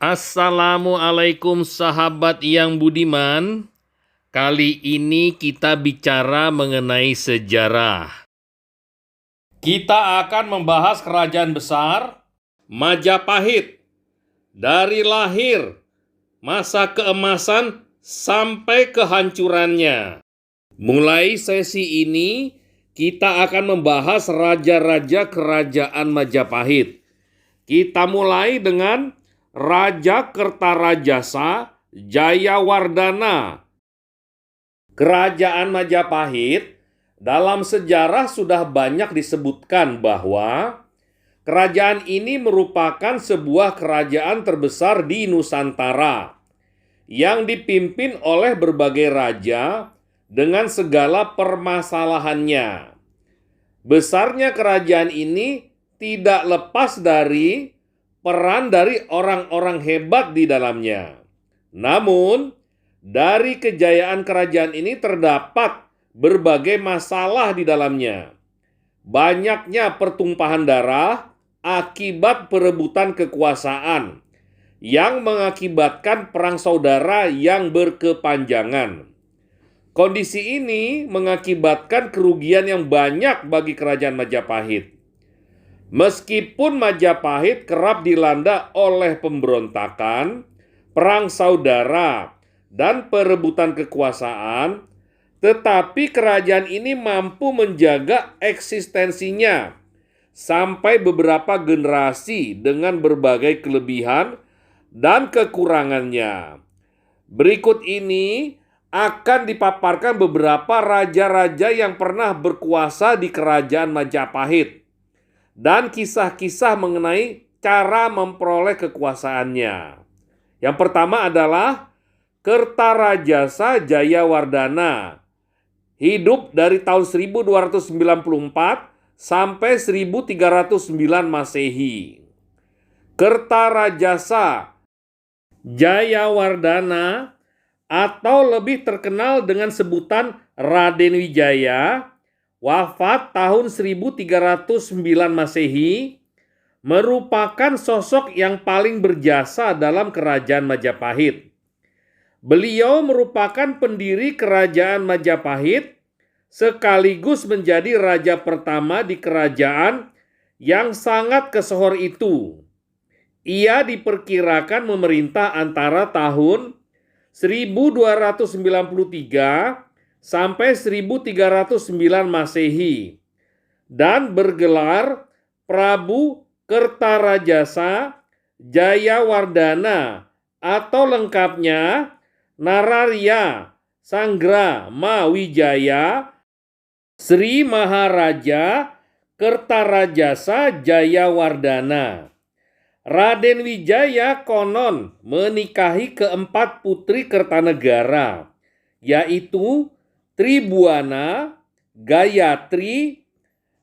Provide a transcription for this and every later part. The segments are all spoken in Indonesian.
Assalamualaikum sahabat yang budiman. Kali ini kita bicara mengenai sejarah. Kita akan membahas kerajaan besar Majapahit dari lahir, masa keemasan sampai kehancurannya. Mulai sesi ini kita akan membahas raja-raja kerajaan Majapahit. Kita mulai dengan Raja Kertarajasa Jayawardhana. Kerajaan Majapahit dalam sejarah sudah banyak disebutkan bahwa kerajaan ini merupakan sebuah kerajaan terbesar di Nusantara yang dipimpin oleh berbagai raja dengan segala permasalahannya. Besarnya kerajaan ini tidak lepas dari peran dari orang-orang hebat di dalamnya. Namun, dari kejayaan kerajaan ini terdapat berbagai masalah di dalamnya. Banyaknya pertumpahan darah akibat perebutan kekuasaan yang mengakibatkan perang saudara yang berkepanjangan. Kondisi ini mengakibatkan kerugian yang banyak bagi kerajaan Majapahit. Meskipun Majapahit kerap dilanda oleh pemberontakan, perang saudara, dan perebutan kekuasaan, tetapi kerajaan ini mampu menjaga eksistensinya sampai beberapa generasi dengan berbagai kelebihan dan kekurangannya. Berikut ini akan dipaparkan beberapa raja-raja yang pernah berkuasa di kerajaan Majapahit dan kisah-kisah mengenai cara memperoleh kekuasaannya. Yang pertama adalah Kertarajasa Jayawardhana. Hidup dari tahun 1294 sampai 1309 Masehi. Kertarajasa Jayawardhana atau lebih terkenal dengan sebutan Raden Wijaya, wafat tahun 1309 Masehi, merupakan sosok yang paling berjasa dalam kerajaan Majapahit. Beliau merupakan pendiri kerajaan Majapahit sekaligus menjadi raja pertama di kerajaan yang sangat kesohor itu. Ia diperkirakan memerintah antara tahun 1293 sampai 1309 Masehi dan bergelar Prabu Kertarajasa Jayawardhana atau lengkapnya Nararya Sanggrama Wijaya Sri Maharaja Kertarajasa Jayawardhana. Raden Wijaya konon menikahi keempat putri Kertanegara, yaitu Tribhuwana, Gayatri,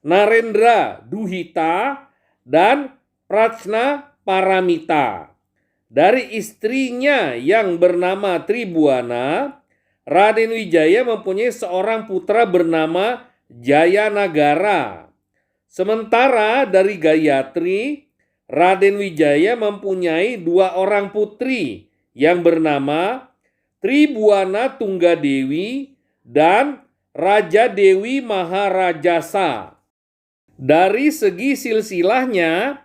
Narendra Duhita, dan Prachna Paramita. Dari istrinya yang bernama Tribhuwana, Raden Wijaya mempunyai seorang putra bernama Jayanagara. Sementara dari Gayatri, Raden Wijaya mempunyai dua orang putri yang bernama Tribhuwana Tunggadewi dan Raja Dewi Maharajasa. Dari segi silsilahnya,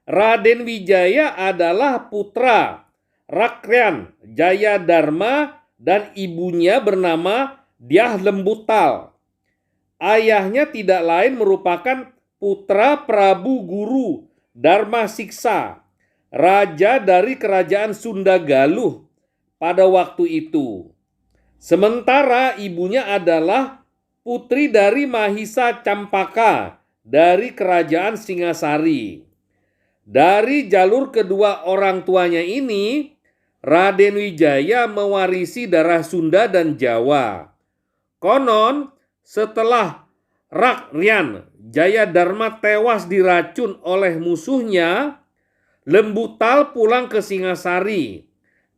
Raden Wijaya adalah putra Rakyan Jayadharma dan ibunya bernama Dyah Lembutal. Ayahnya tidak lain merupakan putra Prabu Guru Dharma Siksa, raja dari kerajaan Sunda Galuh pada waktu itu. Sementara ibunya adalah putri dari Mahisa Campaka dari kerajaan Singasari. Dari jalur kedua orang tuanya ini, Raden Wijaya mewarisi darah Sunda dan Jawa. Konon setelah Rakyan Jayadharma tewas diracun oleh musuhnya, Lembutal pulang ke Singasari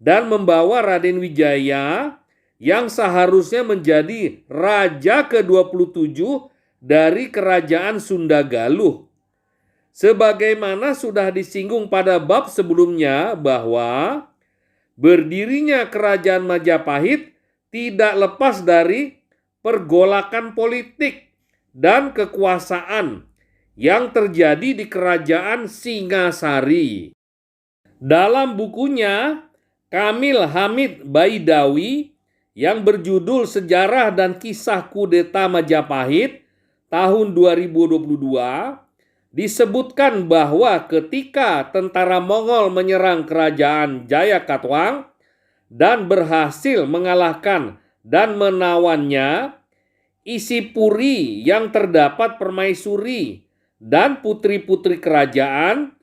dan membawa Raden Wijaya yang seharusnya menjadi raja ke-27 dari kerajaan Sunda Galuh. Sebagaimana sudah disinggung pada bab sebelumnya bahwa berdirinya kerajaan Majapahit tidak lepas dari pergolakan politik dan kekuasaan yang terjadi di kerajaan Singasari. Dalam bukunya Kamil Hamid Baidawi yang berjudul Sejarah dan Kisah Kudeta Majapahit tahun 2022 disebutkan bahwa ketika tentara Mongol menyerang kerajaan Jayakatwang dan berhasil mengalahkan dan menawannya, isi puri yang terdapat permaisuri dan putri-putri kerajaan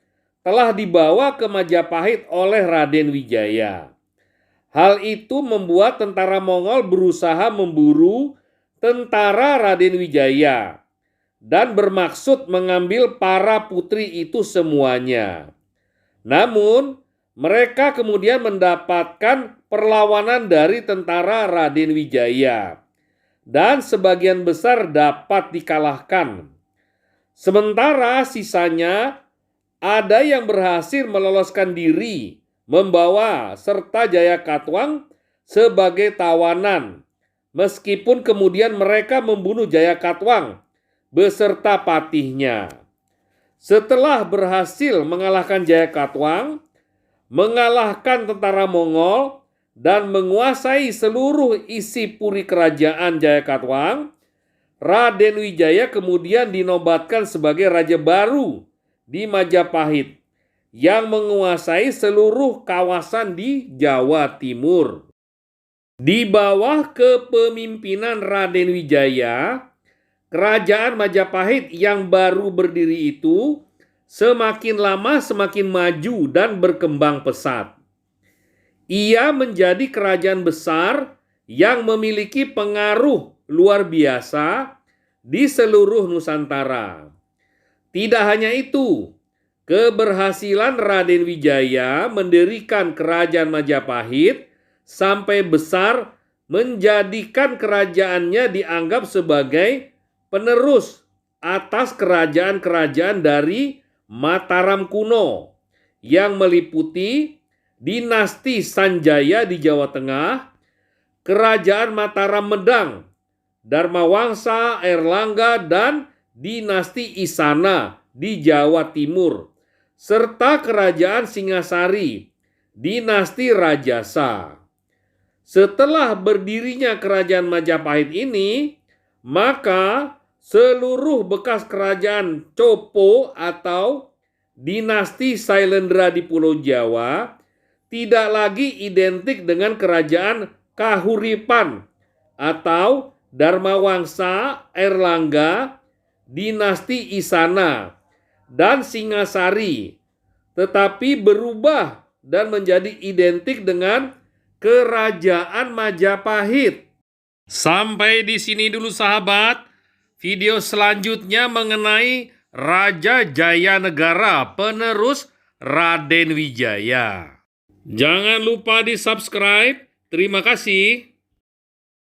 telah dibawa ke Majapahit oleh Raden Wijaya. Hal itu membuat tentara Mongol berusaha memburu tentara Raden Wijaya dan bermaksud mengambil para putri itu semuanya. Namun, mereka kemudian mendapatkan perlawanan dari tentara Raden Wijaya dan sebagian besar dapat dikalahkan. Sementara sisanya ada yang berhasil meloloskan diri, membawa serta Jayakatwang sebagai tawanan, meskipun kemudian mereka membunuh Jayakatwang beserta patihnya. Setelah berhasil mengalahkan Jayakatwang, mengalahkan tentara Mongol, dan menguasai seluruh isi puri kerajaan Jayakatwang, Raden Wijaya kemudian dinobatkan sebagai raja baru di Majapahit yang menguasai seluruh kawasan di Jawa Timur. Di bawah kepemimpinan Raden Wijaya, kerajaan Majapahit yang baru berdiri itu semakin lama semakin maju dan berkembang pesat. Ia menjadi kerajaan besar yang memiliki pengaruh luar biasa di seluruh Nusantara. Tidak hanya itu, keberhasilan Raden Wijaya mendirikan kerajaan Majapahit sampai besar menjadikan kerajaannya dianggap sebagai penerus atas kerajaan-kerajaan dari Mataram kuno yang meliputi dinasti Sanjaya di Jawa Tengah, kerajaan Mataram Medang, Dharmawangsa, Airlangga, dan dinasti Isana di Jawa Timur, serta kerajaan Singasari, dinasti Rajasa. Setelah berdirinya kerajaan Majapahit ini, maka seluruh bekas kerajaan Copo atau dinasti Sailendra di Pulau Jawa tidak lagi identik dengan kerajaan Kahuripan atau Dharmawangsa, Airlangga, dinasti Isana, dan Singasari, tetapi berubah dan menjadi identik dengan kerajaan Majapahit. Sampai di sini dulu sahabat, video selanjutnya mengenai Raja Jayanegara penerus Raden Wijaya. Jangan lupa di subscribe. Terima kasih.